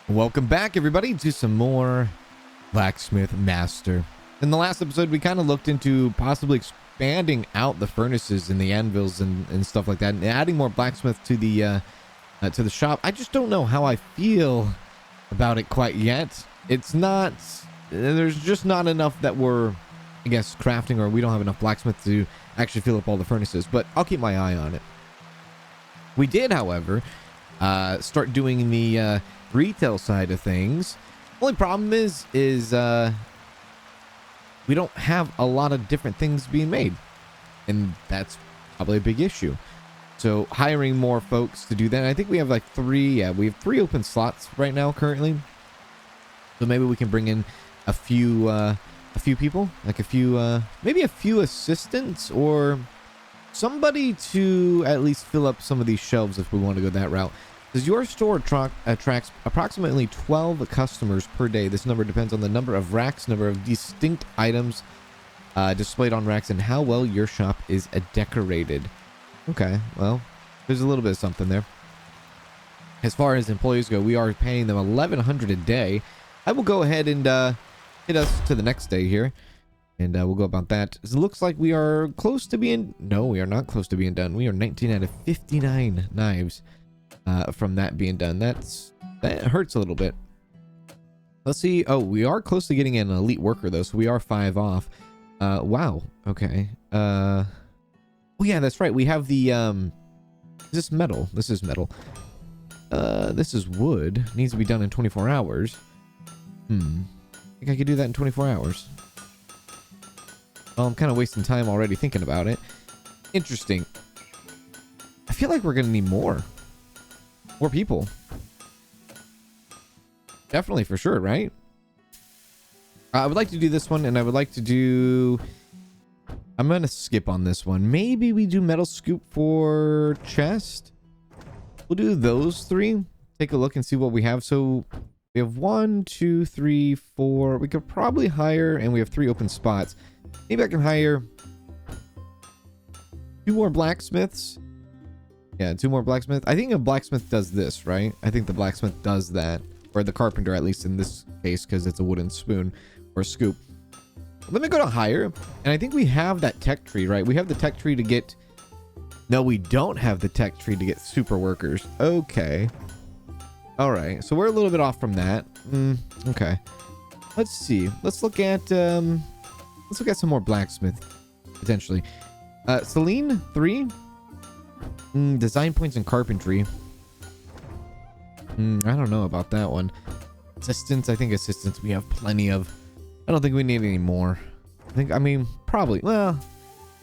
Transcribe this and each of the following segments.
Welcome back, everybody, to some more Blacksmith Master. In the last episode, we kind of looked into possibly expanding out the furnaces and the anvils and stuff like that, and adding more blacksmith to the shop. I just don't know how I feel about it quite yet. It's not. There's just not enough that we're, I guess, crafting, or we don't have enough blacksmith to actually fill up all the furnaces. But I'll keep my eye on it. We did, however, start doing the retail side of things. Only problem is we don't have a lot of different things being made, and that's probably a big issue. So hiring more folks to do that. I think we have like we have 3 open slots right now currently. So maybe we can bring in a few people, like maybe a few assistants or somebody to at least fill up some of these shelves if we want to go that route. Because your store attracts approximately 12 customers per day. This number depends on the number of racks, number of distinct items displayed on racks, and how well your shop is decorated. Okay, well, there's a little bit of something there. As far as employees go, we are paying them $1,100 a day. I will go ahead and hit us to the next day here, and we'll go about that. It looks like we are close to being... No, we are not close to being done. We are 19 out of 59 knives. From that being done. That hurts a little bit. Let's see. Oh, we are close to getting an elite worker though, so we are 5 off. Wow. Okay. Oh yeah, that's right. We have the is this metal? This is metal. This is wood. Needs to be done in 24 hours. I think I could do that in 24 hours. Well, I'm kind of wasting time already thinking about it. Interesting. I feel like we're gonna need more people. Definitely, for sure, right? I would like to do this one, and I would like to do... I'm going to skip on this one. Maybe we do metal scoop for chest. We'll do those 3. Take a look and see what we have. So we have 1, 2, 3, 4. We could probably hire, and we have 3 open spots. Maybe I can hire 2 more blacksmiths. Yeah, 2 more blacksmith. I think a blacksmith does this, right? I think the blacksmith does that. Or the carpenter, at least in this case, because it's a wooden spoon or scoop. Let me go to hire. And I think we have that tech tree, right? We have the tech tree to get... No, we don't have the tech tree to get super workers. Okay. All right. So we're a little bit off from that. Okay. Let's see. Let's look at some more blacksmith, potentially. Celine, 3. Design points in carpentry. I don't know about that one. Assistants, I think assistants we have plenty of. I don't think we need any more. I mean, probably. Well,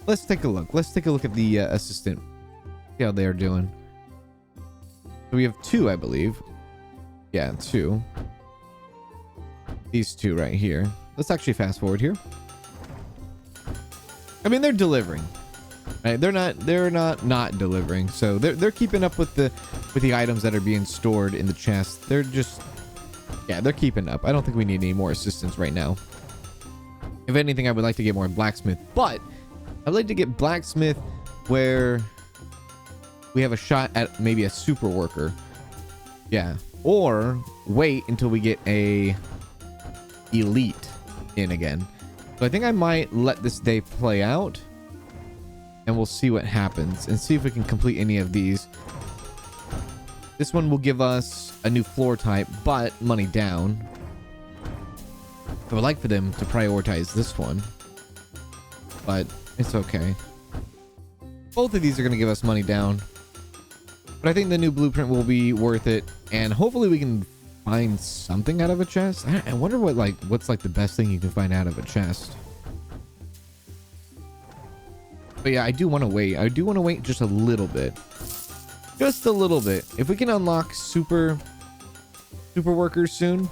let's take a look. Let's take a look at the assistant. See how they are doing. So we have 2, I believe. Yeah, 2. These 2 right here. Let's actually fast forward here. I mean, they're delivering. Right, they're not delivering, so they're keeping up with the items that are being stored in the chest. They're just, yeah, they're keeping up. I don't think we need any more assistance right now. If anything, I would like to get more blacksmith, but I'd like to get blacksmith where we have a shot at maybe a super worker. Yeah, or wait until we get a elite in again. So I think I might let this day play out. And we'll see what happens and see if we can complete any of these. This one will give us a new floor type, but money down. I would like for them to prioritize this one, but it's okay. Both of these are going to give us money down, but I think the new blueprint will be worth it. And hopefully we can find something out of a chest. I wonder what's like the best thing you can find out of a chest. But yeah, I do want to wait. I do want to wait just a little bit. Just a little bit. If we can unlock super workers soon,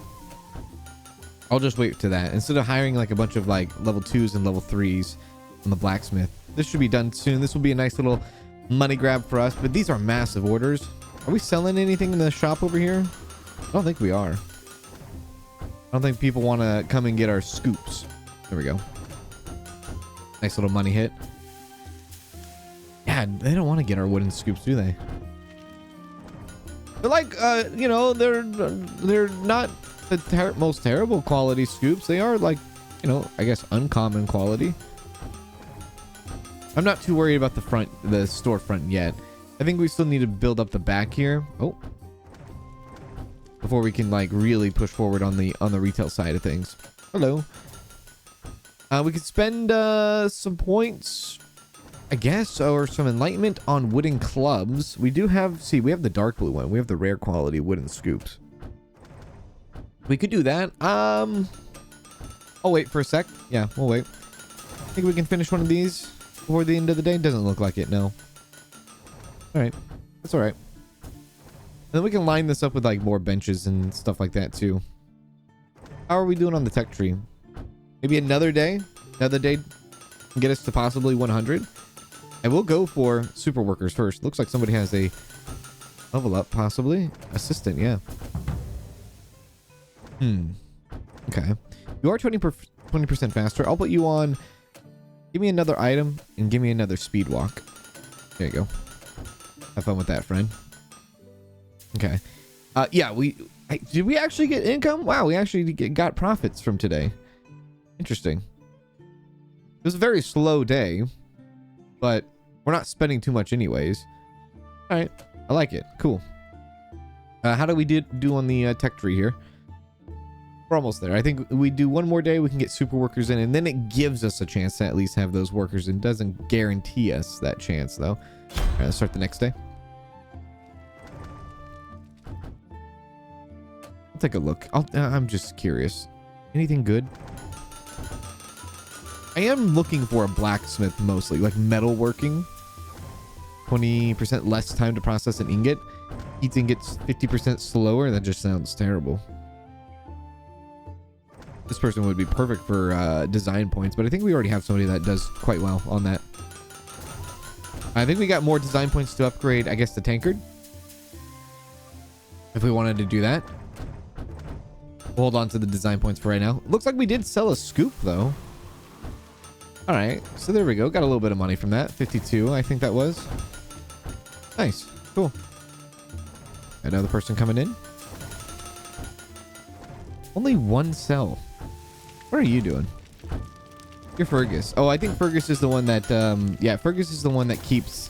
I'll just wait to that. Instead of hiring like a bunch of like level 2s and level 3s on the blacksmith. This should be done soon. This will be a nice little money grab for us. But these are massive orders. Are we selling anything in the shop over here? I don't think we are. I don't think people want to come and get our scoops. There we go. Nice little money hit. Yeah, they don't want to get our wooden scoops, do they? They're like, you know, they're not the most terrible quality scoops. They are like, you know, I guess uncommon quality. I'm not too worried about the storefront yet. I think we still need to build up the back here. Oh, before we can like really push forward on the retail side of things. Hello. We could spend some points, I guess, or some enlightenment on wooden clubs. We do have, see, we have the dark blue one. We have the rare quality wooden scoops. We could do that. I'll wait for a sec. Yeah, we'll wait. I think we can finish one of these before the end of the day. Doesn't look like it, no. All right, that's all right. And then we can line this up with like more benches and stuff like that too. How are we doing on the tech tree? Maybe another day can get us to possibly 100. I will go for super workers first. Looks like somebody has a level up, possibly assistant. Yeah. Okay. You are 20% faster. I'll put you on. Give me another item and give me another speed walk. There you go. Have fun with that, friend. Okay. Yeah. Did we actually get income? Wow, we actually got profits from today. Interesting. It was a very slow day, but we're not spending too much anyways. All right. I like it. Cool. How do we do on the tech tree here? We're almost there. I think we do one more day, we can get super workers in, and then it gives us a chance to at least have those workers in. Doesn't guarantee us that chance, though. All right, let's start the next day. I'll take a look. I'm just curious. Anything good? I am looking for a blacksmith mostly, like metalworking. 20% less time to process an ingot. Each ingot's 50% slower. That just sounds terrible. This person would be perfect for design points, but I think we already have somebody that does quite well on that. I think we got more design points to upgrade, I guess, the tankard. If we wanted to do that. We'll hold on to the design points for right now. Looks like we did sell a scoop, though. All right, so there we go. Got a little bit of money from that. 52, I think that was. Nice. Cool. Another person coming in. Only one sell. What are you doing? You're Fergus. Oh, I think Fergus is the one that, yeah, Fergus is the one that keeps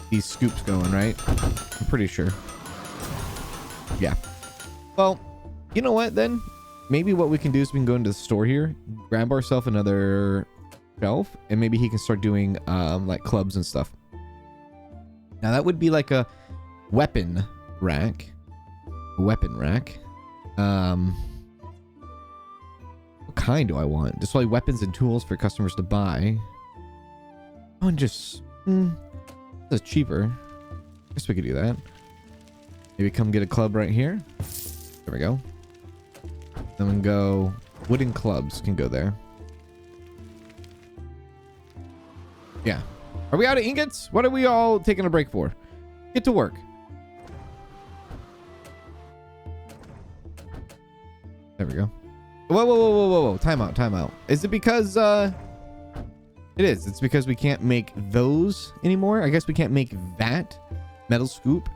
these scoops going, right? I'm pretty sure. Yeah. Well, you know what, then? Maybe what we can do is we can go into the store here, grab ourselves another shelf, and maybe he can start doing like clubs and stuff. Now that would be like a weapon rack. What kind do I want? Display weapons and tools for customers to buy. Oh, and just that's cheaper. Guess we could do that. Maybe come get a club right here. There we go. Then we can go wooden clubs can go there. Yeah. Are we out of ingots? What are we all taking a break for? Get to work. There we go. Whoa. Time out. Is it because it is. It's because we can't make those anymore. I guess we can't make that metal scoop,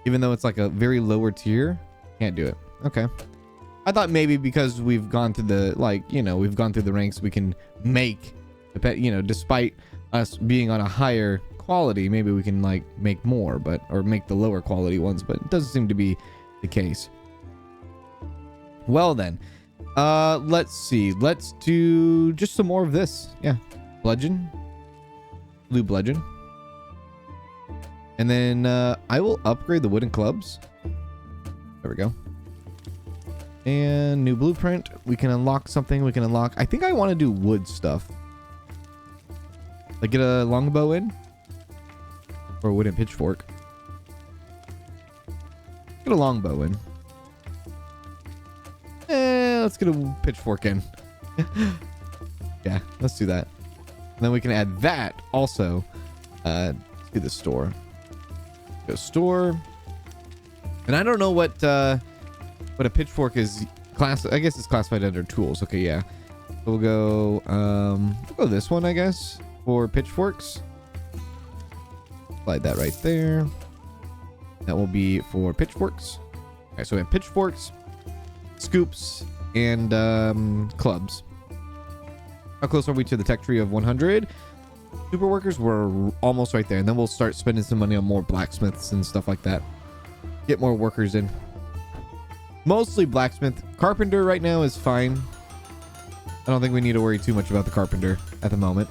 even though it's like a very lower tier. Can't do it. Okay. I thought maybe because we've gone through the, like, you know, we've gone through the ranks, we can make, you know, despite us being on a higher quality, maybe we can like make more, but, or make the lower quality ones, but it doesn't seem to be the case. Well then, let's see. Let's do just some more of this. Yeah. Bludgeon. Blue bludgeon. And then I will upgrade the wooden clubs. There we go. And new blueprint. We can unlock something. We can unlock. I think I want to do wood stuff. Like get a longbow in. Or a wooden pitchfork. Get a longbow in. Let's get a pitchfork in. Yeah, let's do that. And then we can add that also to the store. Go store. And I don't know what a pitchfork is class. I guess it's classified under tools. Okay, yeah. So we'll go this one, I guess, for pitchforks. Slide that right there. That will be for pitchforks. Okay, so we have pitchforks, scoops, and clubs. How close are we to the tech tree of 100? Super workers, we're almost right there. And then we'll start spending some money on more blacksmiths and stuff like that. Get more workers in. Mostly blacksmith. Carpenter right now is fine. I don't think we need to worry too much about the carpenter at the moment.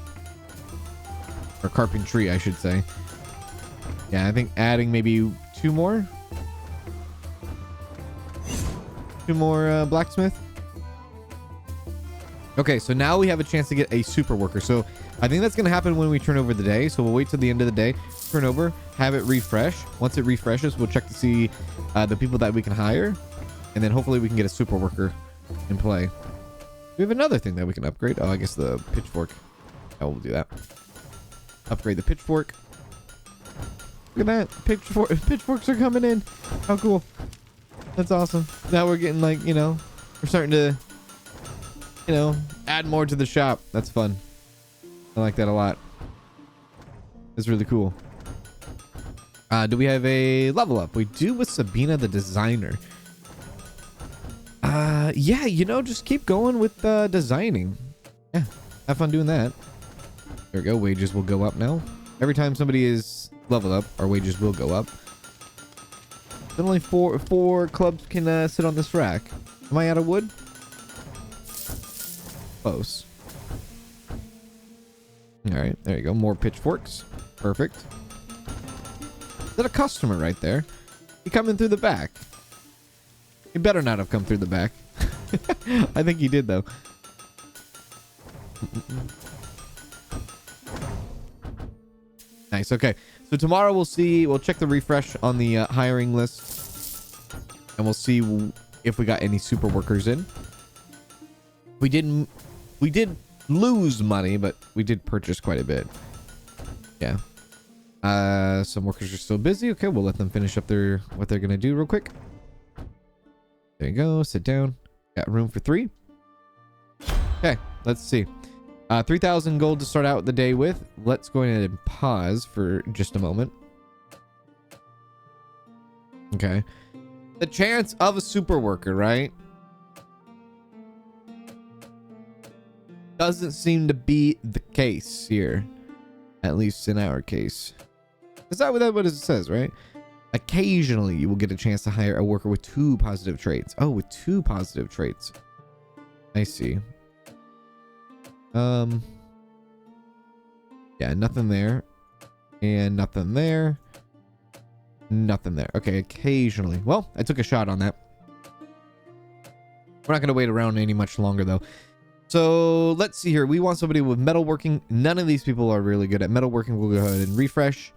Or carpentry, I should say. Yeah, I think adding maybe two more. Two more blacksmith. Okay, so now we have a chance to get a super worker. So I think that's going to happen when we turn over the day. So we'll wait till the end of the day, turn over, have it refresh. Once it refreshes, we'll check to see the people that we can hire. And then hopefully we can get a super worker in play. We have another thing that we can upgrade. Oh, I guess the pitchfork. Oh, we'll do that. Upgrade the pitchfork. Look at that. Pitchforks are coming in. How cool. That's awesome. Now we're getting like, you know, we're starting to, you know, add more to the shop. That's fun. I like that a lot. It's really cool. Do we have a level up? We do with Sabina the designer. Yeah, you know, just keep going with designing. Yeah, have fun doing that. There we go. Wages will go up now. Every time somebody is leveled up, our wages will go up. Then only four clubs can sit on this rack. Am I out of wood? Close. All right, there you go. More pitchforks. Perfect. Is that a customer right there? He coming through the back. He better not have come through the back. I think he did though. Nice. Okay. So tomorrow we'll check the refresh on the hiring list, and we'll see if we got any super workers in. We did lose money, but we did purchase quite a bit. Yeah. Some workers are still busy. Okay, we'll let them finish up what they're gonna do real quick. There you go. Sit down. Got room for 3. Okay, let's see. 3,000 gold to start out the day with. Let's go ahead and pause for just a moment. Okay. The chance of a super worker, right? Doesn't seem to be the case here. At least in our case. Is that what it says, right? Occasionally, you will get a chance to hire a worker with 2 positive traits. Oh, with 2 positive traits. I see. Yeah, nothing there. And nothing there. Nothing there. Okay, occasionally. Well, I took a shot on that. We're not going to wait around any much longer, though. So, let's see here. We want somebody with metalworking. None of these people are really good at metalworking. We'll go ahead and refresh.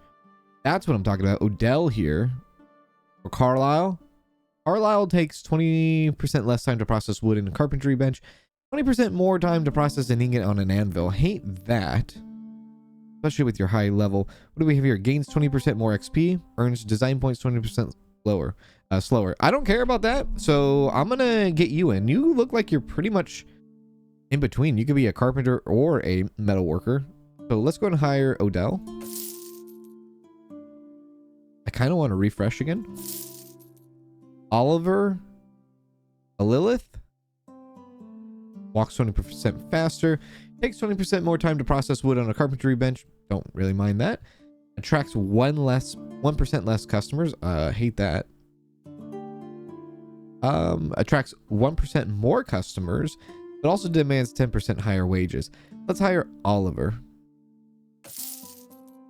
That's what I'm talking about. Odell here. Or Carlisle. Carlisle takes 20% less time to process wood in a carpentry bench. 20% more time to process an ingot on an anvil. Hate that. Especially with your high level. What do we have here? Gains 20% more XP. Earns design points 20% slower. I don't care about that. So I'm going to get you in. You look like you're pretty much in between. You could be a carpenter or a metal worker. So let's go and hire Odell. I kind of want to refresh again. Oliver. A Lilith. Walks 20% faster. Takes 20% more time to process wood on a carpentry bench. Don't really mind that. Attracts 1% less customers. Hate that. Attracts 1% more customers, but also demands 10% higher wages. Let's hire Oliver.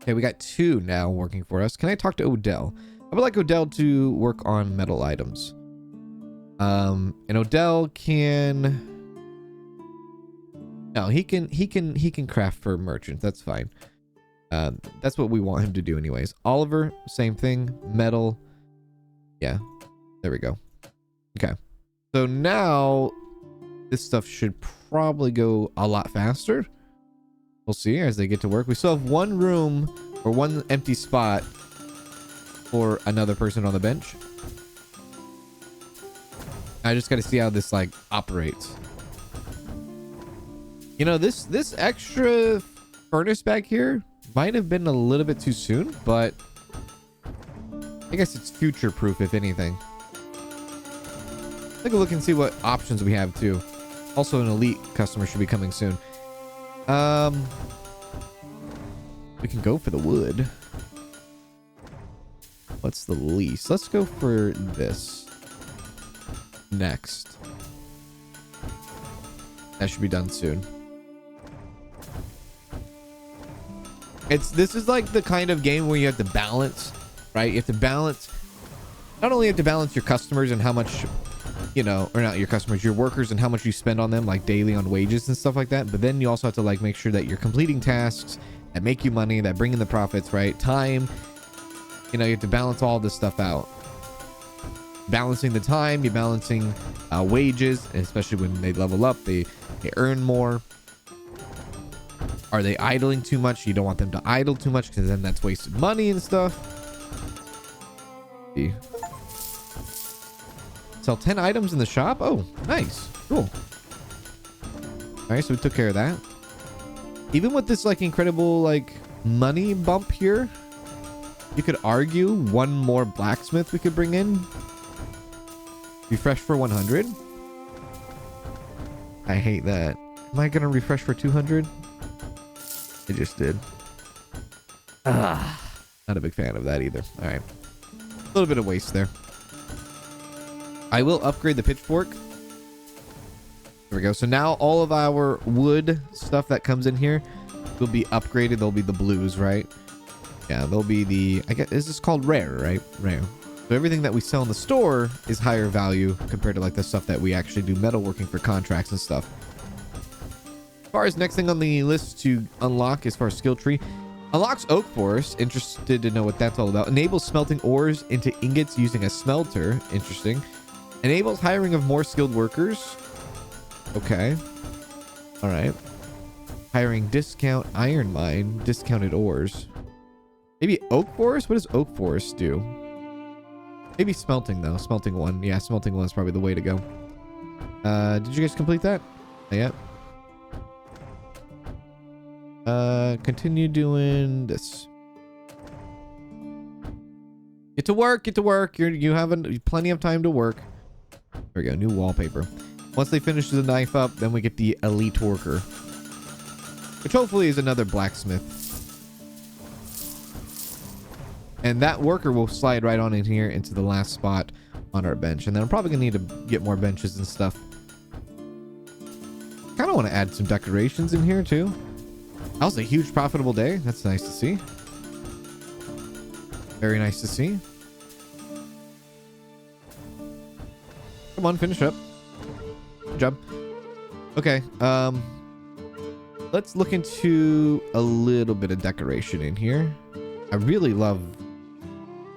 Okay, we got 2 now working for us. Can I talk to Odell? I would like Odell to work on metal items. And Odell can... No, he can craft for merchants. That's fine. That's what we want him to do anyways. Oliver, same thing. Metal. Yeah, there we go. Okay. So now this stuff should probably go a lot faster. We'll see as they get to work. We still have 1 room or 1 empty spot for another person on the bench. I just got to see how this like operates. You know, this extra furnace back here might have been a little bit too soon, but I guess it's future proof, if anything. Take a look and see what options we have too. Also, an elite customer should be coming soon. We can go for the wood. What's the least? Let's go for this next. That should be done soon. This is like the kind of game where you have to balance, right? You have to balance. Not only have to balance your customers and how much, you know, or not your customers, your workers and how much you spend on them, like daily on wages and stuff like that. But then you also have to like make sure that you're completing tasks that make you money, that bring in the profits, right? Time, you know, you have to balance all this stuff out. Balancing the time, you're balancing wages, and especially when they level up, they earn more. Are they idling too much? You don't want them to idle too much because then that's wasted money and stuff. See. Sell 10 items in the shop. Oh, nice. Cool. All right, so we took care of that. Even with this like incredible like money bump here, you could argue one more blacksmith we could bring in. Refresh for 100. I hate that. Am I gonna refresh for 200? I just did. Not a big fan of that either. All right, a little bit of waste there. I will upgrade the pitchfork. There we go. So now all of our wood stuff that comes in here will be upgraded. They'll be the blues, right? Yeah, they'll be the, I guess, this is called rare, right? Rare. So everything that we sell in the store is higher value compared to like the stuff that we actually do metalworking for contracts and stuff. As far as next thing on the list to unlock as far as skill tree, unlocks oak forest. Interested to know what that's all about. Enables smelting ores into ingots using a smelter. Interesting. Enables hiring of more skilled workers. Okay. All right. Hiring discount iron mine, discounted ores. Maybe oak forest? What does oak forest do? Maybe smelting though. Smelting 1. Yeah, smelting 1 is probably the way to go. Did you guys complete that? Not yet. Continue doing this. Get to work. Get to work. You have plenty of time to work. There we go. New wallpaper. Once they finish the knife up, then we get the elite worker, which hopefully is another blacksmith. And that worker will slide right on in here into the last spot on our bench. And then I'm probably gonna need to get more benches and stuff. Kind of want to add some decorations in here too. That was a huge profitable day. That's nice to see. Very nice to see. Come on, finish up. Good job. Okay. Let's look into a little bit of decoration in here. I really love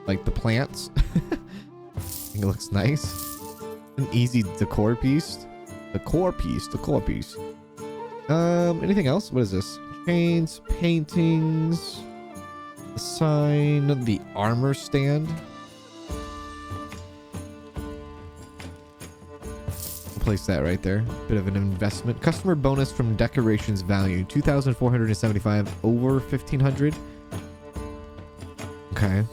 like the plants. I think it looks nice. An easy decor piece. Decor piece. Anything else? What is this? Chains, paintings, the sign, the armor stand. We'll place that right there. Bit of an investment. Customer bonus from decorations value 2,475 over 1,500. Okay.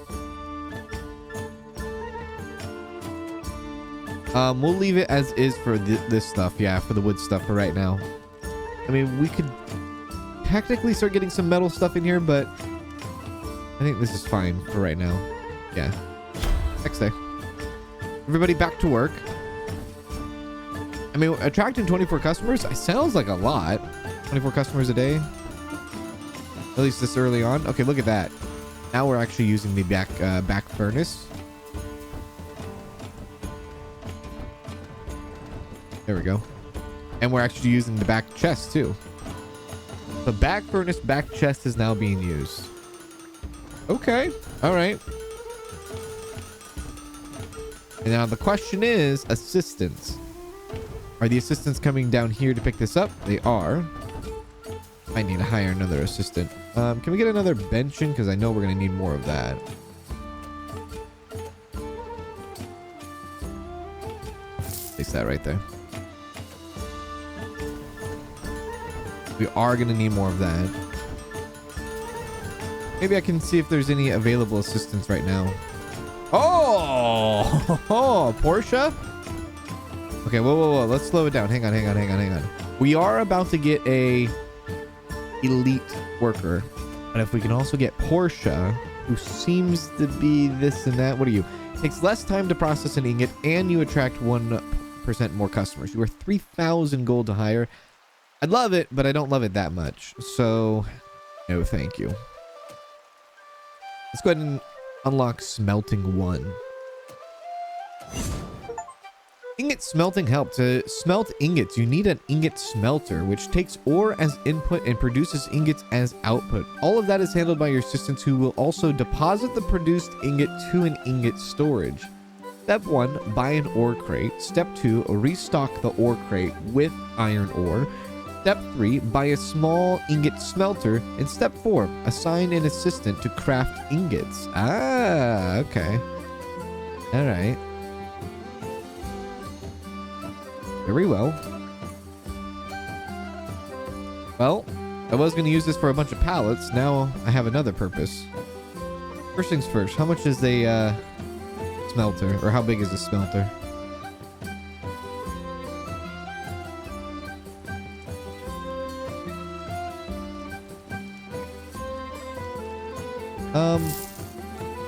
We'll leave it as is for this stuff. Yeah, for the wood stuff for right now. I mean, we could technically start getting some metal stuff in here, but I think this is fine for right now. Yeah. Next day. Everybody back to work. I mean, attracting 24 customers, it sounds like a lot. 24 customers a day. At least this early on. Okay, look at that. Now we're actually using the back furnace. There we go. And we're actually using the back chest too. The back furnace, back chest is now being used. Okay. All right. And now the question is assistants. Are the assistants coming down here to pick this up? They are. I need to hire another assistant. Can we get another bench in? Because I know we're going to need more of that. Place that right there. We are going to need more of that. Maybe I can see if there's any available assistants right now. Oh, Porsche. Okay, whoa. Let's slow it down. Hang on. We are about to get a elite worker. And if we can also get Porsche, who seems to be this and that. What are you? Takes less time to process an ingot, and you attract 1% more customers. You are 3,000 gold to hire. I'd love it, but I don't love it that much. So, no thank you. Let's go ahead and unlock Smelting 1. Ingot smelting help. To smelt ingots, you need an ingot smelter, which takes ore as input and produces ingots as output. All of that is handled by your assistants, who will also deposit the produced ingot to an ingot storage. Step 1, buy an ore crate. Step 2, restock the ore crate with iron ore. Step 3, buy a small ingot smelter. And step 4, assign an assistant to craft ingots. Ah, okay. All right. Very well. Well, I was going to use this for a bunch of pallets. Now I have another purpose. First things first, how much is a smelter? Or how big is a smelter?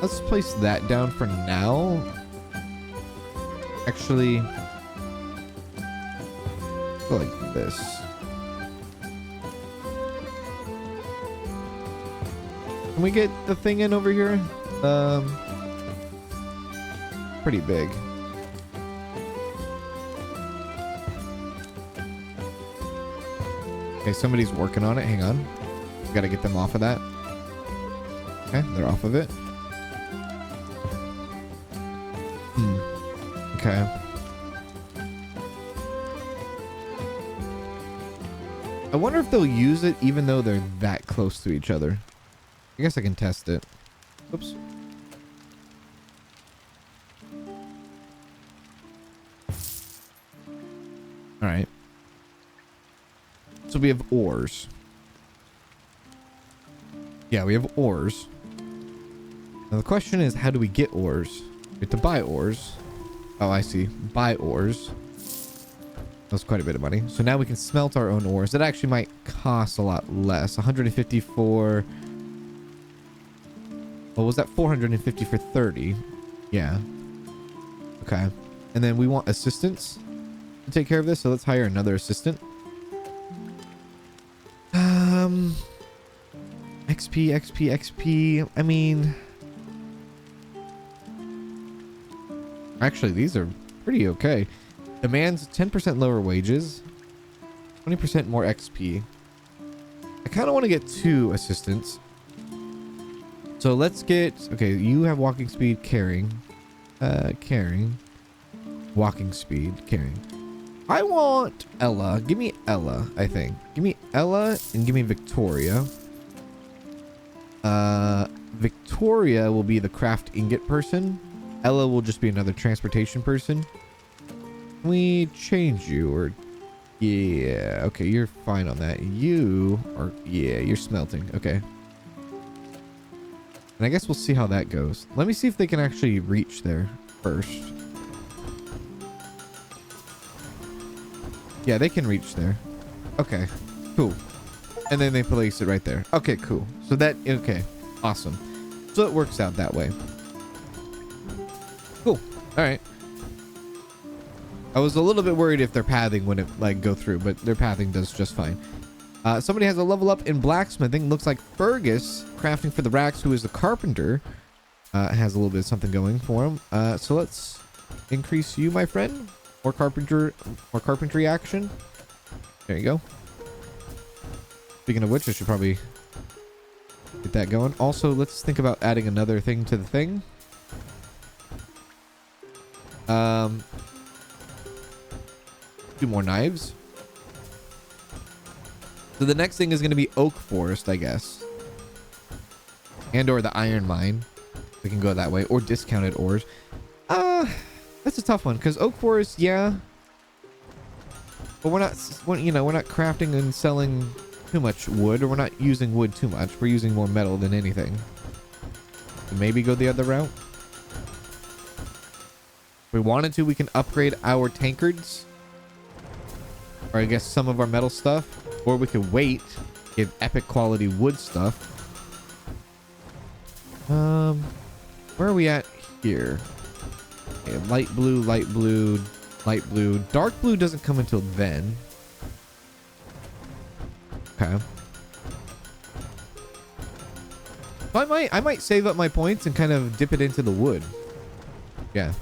Let's place that down for now. Actually, go like this. Can we get the thing in over here? Pretty big. Okay, somebody's working on it. Hang on. We gotta get them off of that. Okay, they're off of it. Okay. I wonder if they'll use it even though they're that close to each other. I guess I can test it. Oops. All right. So we have ores. Yeah, we have ores. Now the question is, how do we get ores? We have to buy ores. Oh, I see. Buy ores. That's quite a bit of money. So now we can smelt our own ores. It actually might cost a lot less. 154. What was that? 450 for 30. Yeah. Okay. And then we want assistants to take care of this. So let's hire another assistant. XP. I mean, actually, these are pretty okay. Demands 10% lower wages, 20% more XP. I kind of want to get 2 assistants. So let's get, okay, you have walking speed, carrying, walking speed, carrying. I want Ella. Give me Ella, I think. Give me Ella and give me Victoria. Victoria will be the craft ingot person. Ella will just be another transportation person. Can we change you? Or yeah, okay, you're fine on that. You are, yeah, you're smelting. Okay. And I guess we'll see how that goes. Let me see if they can actually reach there first. Yeah, they can reach there. Okay, cool. And then they place it right there. Okay, cool. So that, okay, awesome. So it works out that way. Cool. All right. I was a little bit worried if their pathing wouldn't like go through, but their pathing does just fine. Somebody has a level up in blacksmithing. Looks like Fergus, crafting for the racks, who is a carpenter, has a little bit of something going for him. So let's increase you, my friend. More carpentry action. There you go. Speaking of which, I should probably get that going. Also, let's think about adding another thing to the thing. Do more knives. So the next thing is going to be oak forest, I guess. And or the iron mine. We can go that way. Or discounted ores. That's a tough one, because oak forest, yeah. But we're not, you know, we're not crafting and selling too much wood, or we're not using wood too much. We're using more metal than anything. So maybe go the other route. we wanted to, we can upgrade our tankards, or I guess some of our metal stuff, or we could wait, get epic quality wood stuff. Where are we at here? Okay, light blue, light blue, light blue. Dark blue doesn't come until then. Okay. So I might save up my points and kind of dip it into the wood. Yeah.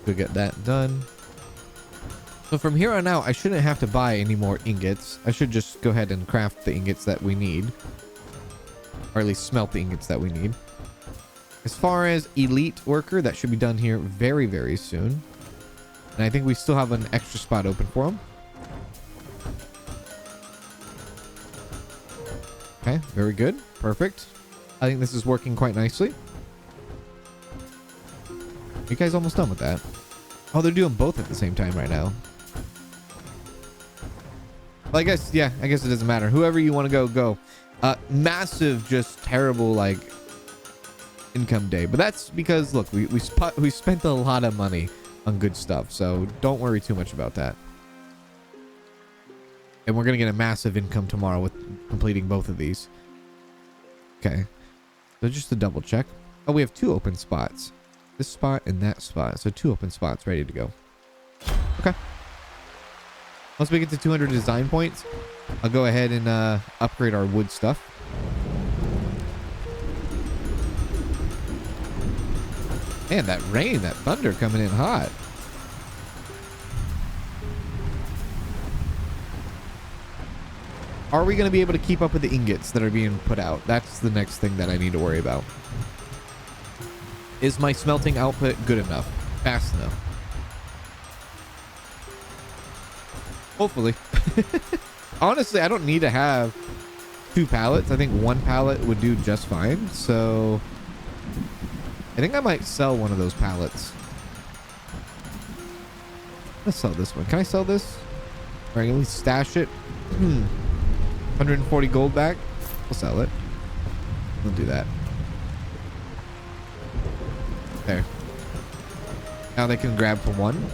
Go get that done. So from here on out, I shouldn't have to buy any more ingots. I should just go ahead and craft the ingots that we need. Or at least smelt the ingots that we need. As far as elite worker, that should be done here very, very soon. And I think we still have an extra spot open for him. Okay, very good. Perfect. I think this is working quite nicely. You guys almost done with that? Oh, they're doing both at the same time right now. Well, I guess, yeah, I guess it doesn't matter. Whoever you want to go, go. Massive, just terrible, like, income day. But that's because, look, we spent a lot of money on good stuff. So don't worry too much about that. And we're going to get a massive income tomorrow with completing both of these. Okay. So just to double check. Oh, we have 2 open spots. This spot and that spot. So 2 open spots ready to go. Okay. Once we get to 200 design points, I'll go ahead and upgrade our wood stuff. Man, that rain, that thunder coming in hot. Are we going to be able to keep up with the ingots that are being put out? That's the next thing that I need to worry about. Is my smelting output good enough? Fast enough? Hopefully. Honestly, I don't need to have 2 pallets. I think 1 pallet would do just fine. So I think I might sell one of those pallets. Let's sell this one. Can I sell this? Or at least stash it? 140 gold back. We'll sell it. We'll do that. There. Now they can grab for 1.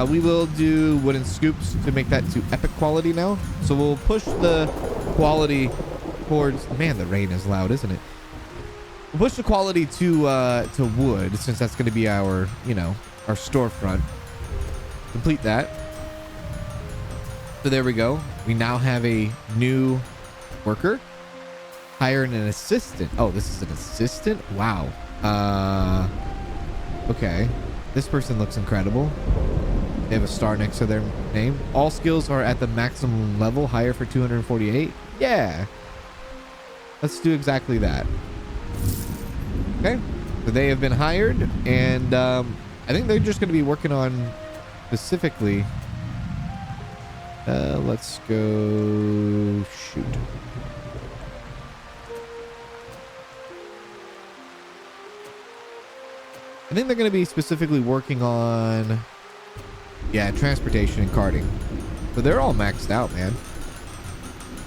We will do wooden scoops to make that to epic quality now. So we'll push the quality towards... Man, the rain is loud, isn't it? We'll push the quality to wood, since that's going to be our, you know, our storefront. Complete that. So there we go. We now have a new worker. Hire an assistant. Oh, this is an assistant? Wow. Okay. This person looks incredible. They have a star next to their name. All skills are at the maximum level. Hire for 248. Yeah. Let's do exactly that. Okay. So they have been hired. And I think they're just going to be working on specifically. Let's go. Shoot. I think they're going to be specifically working on, yeah, transportation and carting. So they're all maxed out, man.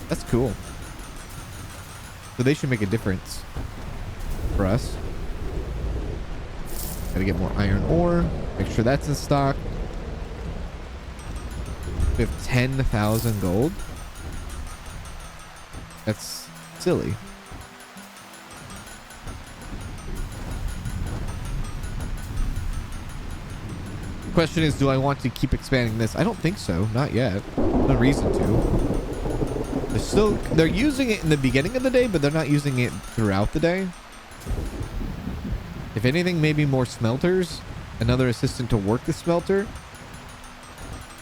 That's cool. So they should make a difference for us. Gotta get more iron ore. Make sure that's in stock. We have 10,000 gold. That's silly. Question is, do I want to keep expanding this? I don't think so. Not yet. No reason to. They're using it in the beginning of the day, but they're not using it throughout the day. If anything, maybe more smelters. Another assistant to work the smelter.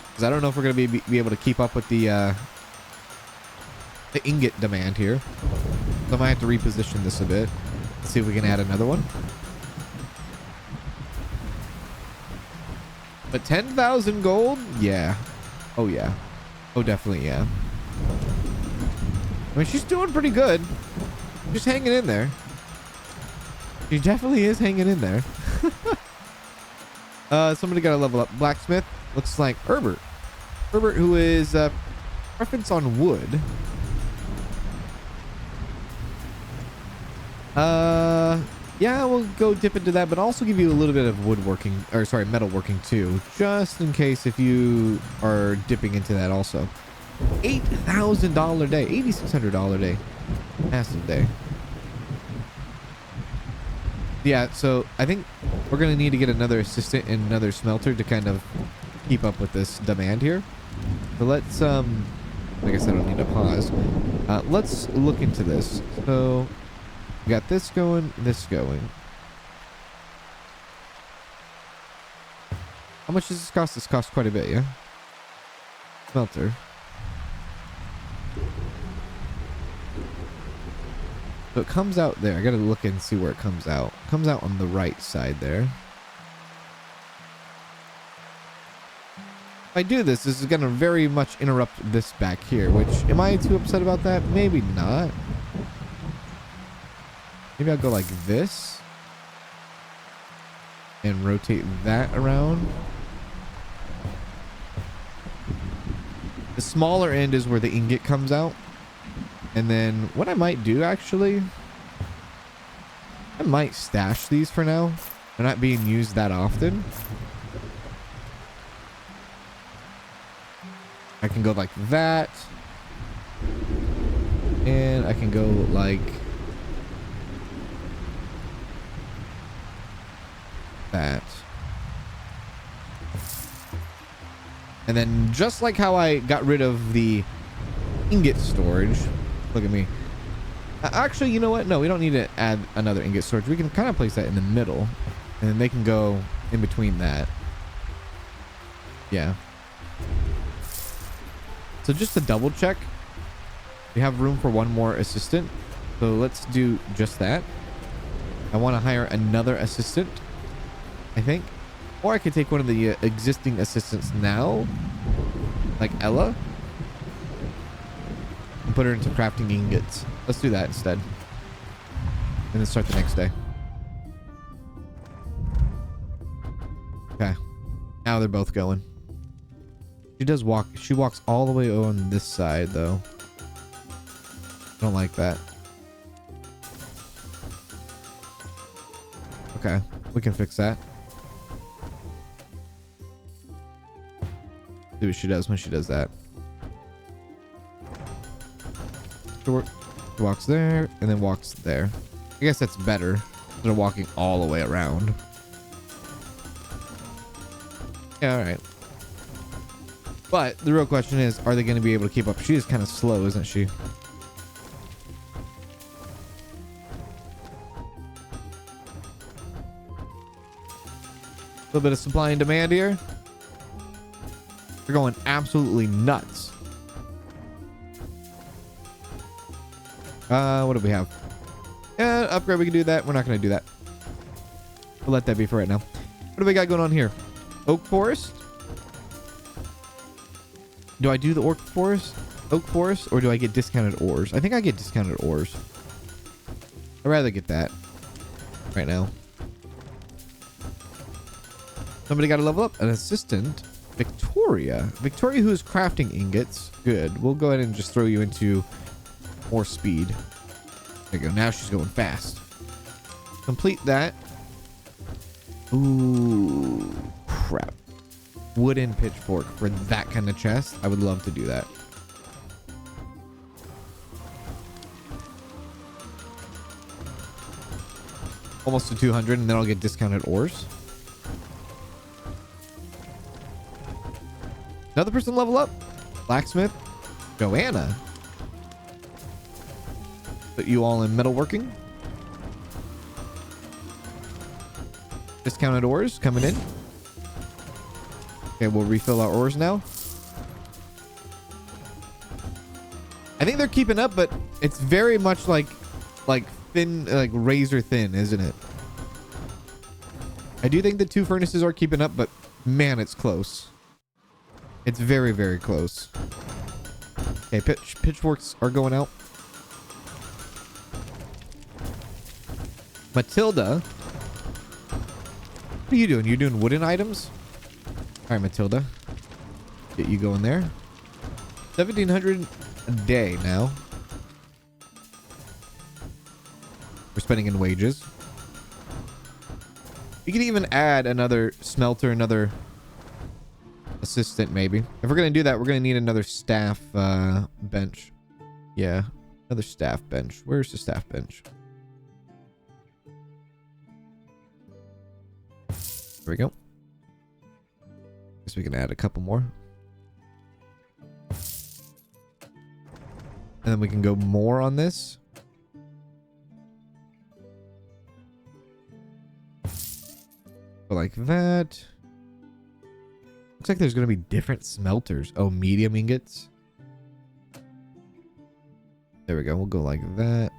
Because I don't know if we're going to be able to keep up with the ingot demand here. So I might have to reposition this a bit. Let's see if we can add another one. But 10,000 gold? Yeah. Oh, yeah. Oh, definitely, yeah. I mean, she's doing pretty good. Just hanging in there. She definitely is hanging in there. Somebody got to level up. Blacksmith. Looks like Herbert. Herbert, who is preference on wood. Yeah, we'll go dip into that, but also give you a little bit of woodworking, or sorry, metalworking too, just in case if you are dipping into that also. $8,000 day, $8,600 day, massive day. Yeah, so I think we're gonna need to get another assistant and another smelter to kind of keep up with this demand here. So let's like I said, I don't need to pause. Let's look into this. So we got this going, this going. How much does this cost? This costs quite a bit, yeah? Smelter. So it comes out there. I gotta look and see where it comes out. It comes out on the right side there. If I do this, this is gonna very much interrupt this back here, which, am I too upset about that? Maybe not. Maybe I'll go like this and rotate that around. The smaller end is where the ingot comes out. And then what I might do, actually, I might stash these for now. They're not being used that often. I can go like that. And I can go like that. And then just like how I got rid of the ingot storage, look at me. Actually, you know what? No, we don't need to add another ingot storage. We can kind of place that in the middle, and then they can go in between that. Yeah. So just to double check, we have room for one more assistant. So let's do just that. I want to hire another assistant, I think. Or I could take one of the existing assistants now, like Ella, and put her into crafting ingots. Let's do that instead. And then start the next day. Okay. Now they're both going. She does walk. She walks all the way on this side, though. I don't like that. Okay. We can fix that. See what she does when she does that. She walks there and then walks there. I guess that's better than walking all the way around. Yeah, all right. But the real question is, are they going to be able to keep up? She is kind of slow, isn't she? A little bit of supply and demand here. They're going absolutely nuts. What do we have? Yeah, upgrade. We can do that. We're not going to do that. We'll let that be for right now. What do we got going on here? Oak forest. Do I do the oak forest, or do I get discounted ores? I think I get discounted ores. I'd rather get that right now. Somebody got to level up. An assistant, Victoria. Victoria, who is crafting ingots. Good. We'll go ahead and just throw you into more speed. There you go. Now she's going fast. Complete that. Ooh, crap. Wooden pitchfork for that kind of chest. I would love to do that. Almost to 200, and then I'll get discounted ores. Another person level up. Blacksmith Joanna. Put you all in metalworking. Discounted ores coming in. Okay, we'll refill our ores now. I think they're keeping up, but it's very much like thin, like razor thin, isn't it? I do think the two furnaces are keeping up, but man, it's close. It's very, very close. Okay, pitchforks are going out. Matilda. What are you doing? You're doing wooden items? All right, Matilda. Get you going there. 1,700 a day now. spending in wages. We could even add another smelter, another assistant maybe. If we're going to do that, we're going to need another staff bench. Yeah, another staff bench. Where's the staff bench? There we go. Guess we can add a couple more. And then we can go more on this. Like that. Looks like there's going to be different smelters. Oh, medium ingots. There we go. We'll go like that.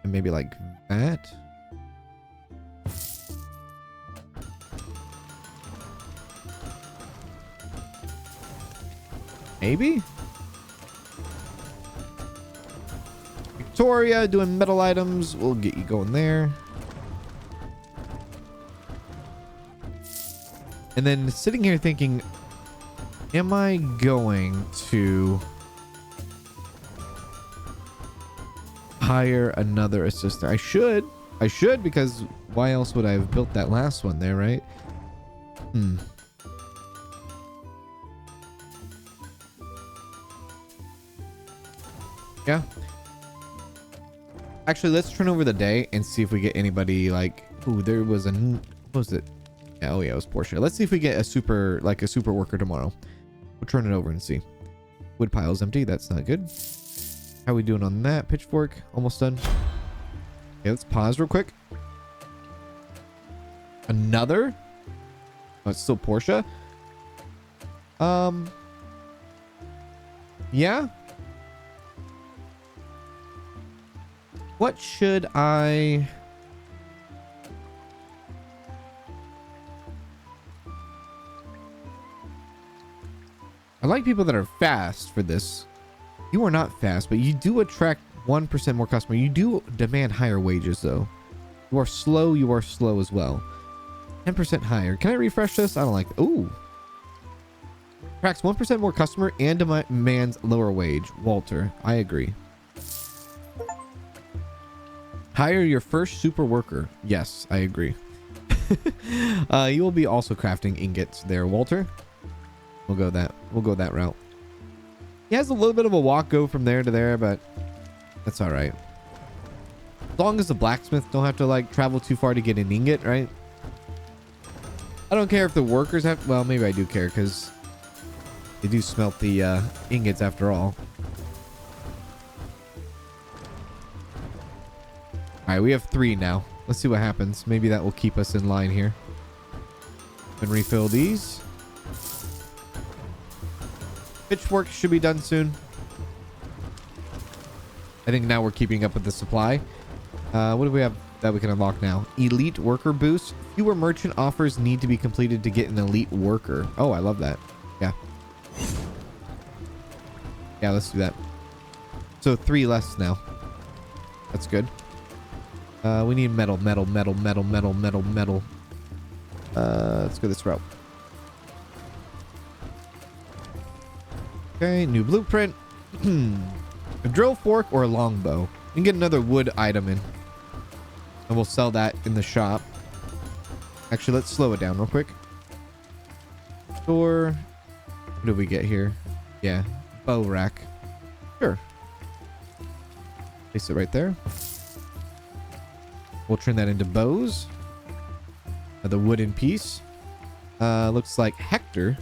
And maybe like that. Maybe? Victoria doing metal items. We'll get you going there. And then sitting here thinking, am I going to hire another assistant? I should because why else would I have built that last one there, right? Yeah. Actually, let's turn over the day and see if we get anybody like, ooh, there was a, what was it? Yeah, oh yeah, it was Portia. Let's see if we get a super worker tomorrow. We'll turn it over and see. Wood pile's empty. That's not good. How are we doing on that? Pitchfork, almost done. Okay, let's pause real quick. Another? Oh, it's still Portia. Yeah. What should I... I like people that are fast for this. You are not fast, but you do attract 1% more customer. You do demand higher wages, though. You are slow as well. 10% higher. Can I refresh this? I don't like... Ooh. Attracts 1% more customer and demands lower wage. Walter, I agree. Hire your first super worker. Yes, I agree. You will be also crafting ingots there, Walter. We'll go that route. He has a little bit of a walk go from there to there, but that's all right. As long as the blacksmith don't have to like travel too far to get an ingot, right? I don't care if the workers have, well, maybe I do care because they do smelt the ingots after all. All right, we have 3 now. Let's see what happens. Maybe that will keep us in line here. And refill these. Pitchfork should be done soon. I think now we're keeping up with the supply. What do we have that we can unlock now? Elite worker boost. Fewer merchant offers need to be completed to get an elite worker. Oh, I love that. Yeah. Yeah, let's do that. So 3 less now. That's good. We need metal. Let's go this route. Okay, new blueprint. A drill fork or a longbow. We can get another wood item in. And we'll sell that in the shop. Actually, let's slow it down real quick. Store. What do we get here? Yeah, bow rack. Sure. Place it right there. We'll turn that into bows. The wooden piece. Looks like Hector,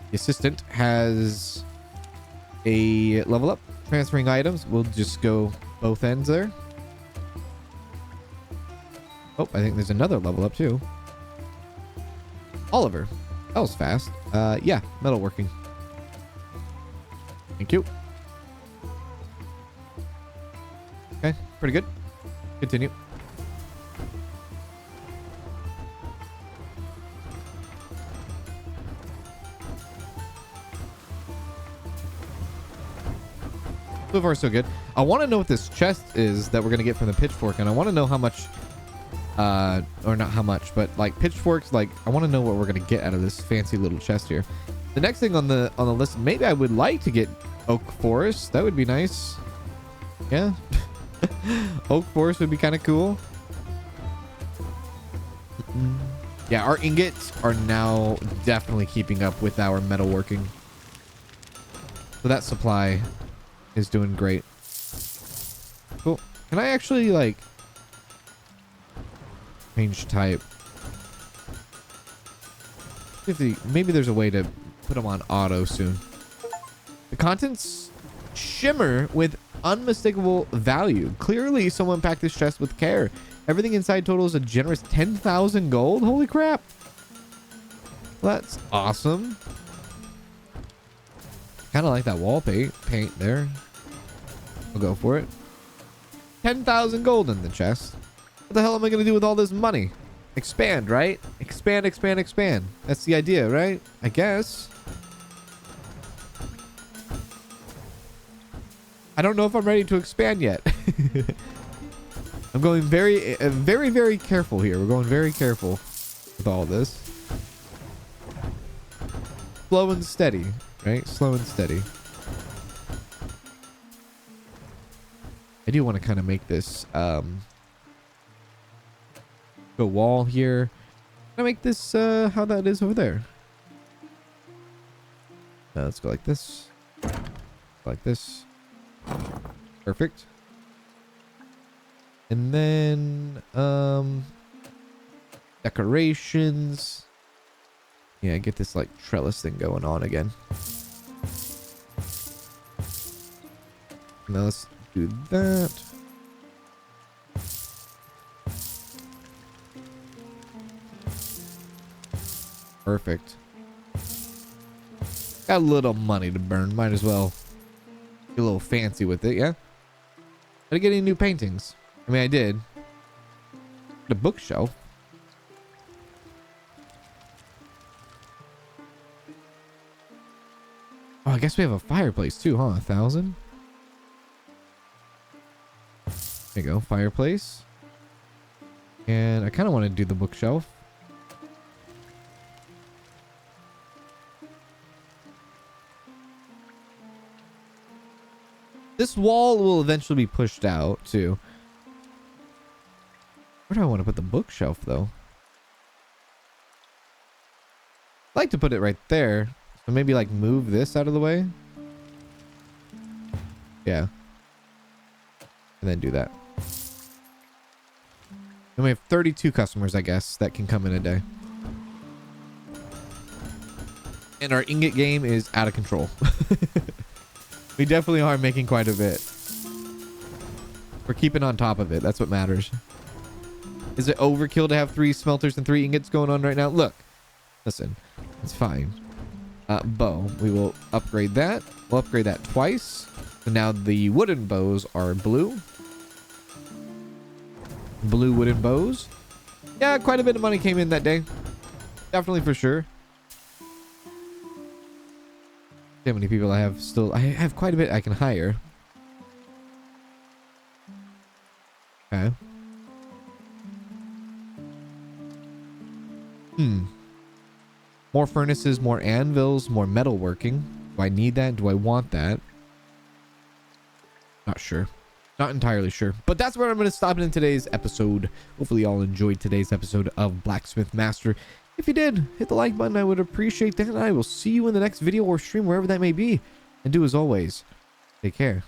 the assistant, has a level up. Transferring items. We'll just go both ends there. Oh, I think there's another level up too. Oliver. That was fast. Yeah, metalworking. Thank you. Okay, pretty good. Continue. So far, so good. I want to know what this chest is that we're going to get from the pitchfork, and I want to know how much, or not how much, but like pitchforks, like I want to know what we're going to get out of this fancy little chest here. The next thing on the list, maybe I would like to get oak forest. That would be nice. Yeah. Oak forest would be kind of cool. Yeah, our ingots are now definitely keeping up with our metalworking. So that supply is doing great. Cool. Can I actually like change type? Maybe there's a way to put them on auto soon. The contents shimmer with unmistakable value. Clearly someone packed this chest with care. Everything inside totals a generous 10,000 gold. Holy crap. That's awesome. Kind of like that wall paint there. I'll go for it. 10,000 gold in the chest. What the hell am I going to do with all this money? Expand, right? Expand, expand, expand. That's the idea, right? I guess. I don't know if I'm ready to expand yet. I'm going very, very careful here. We're going very careful with all this. Slow and steady, right? Slow and steady. I do want to kind of make this go wall here. Can I make this how that is over there? Let's go like this. Like this. Perfect. And then decorations. Yeah, get this like trellis thing going on again. Now let's do that. Perfect. Got a little money to burn. Might as well get a little fancy with it, yeah? Did I get any new paintings? I mean, I did. The bookshelf. Oh, I guess we have a fireplace too, huh? 1,000? There you go, fireplace. And I kind of want to do the bookshelf. This wall will eventually be pushed out too. Where do I want to put the bookshelf though? I'd like to put it right there. So maybe like move this out of the way. Yeah. And then do that. And we have 32 customers, I guess, that can come in a day. And our ingot game is out of control. We definitely are making quite a bit. We're keeping on top of it. That's what matters. Is it overkill to have 3 smelters and 3 ingots going on right now? Look. Listen. It's fine. Bow. We will upgrade that. We'll upgrade that twice. So now the wooden bows are blue. Blue wooden bows. Yeah, quite a bit of money came in that day. Definitely for sure. See how many people I have still. I have quite a bit I can hire. Okay. More furnaces, more anvils, more metalworking. Do I need that? Do I want that? Not sure. Not entirely sure. But that's where I'm going to stop it in today's episode. Hopefully y'all enjoyed today's episode of Blacksmith Master. If you did, hit the like button. I would appreciate that. And I will see you in the next video or stream, wherever that may be. And do as always, take care.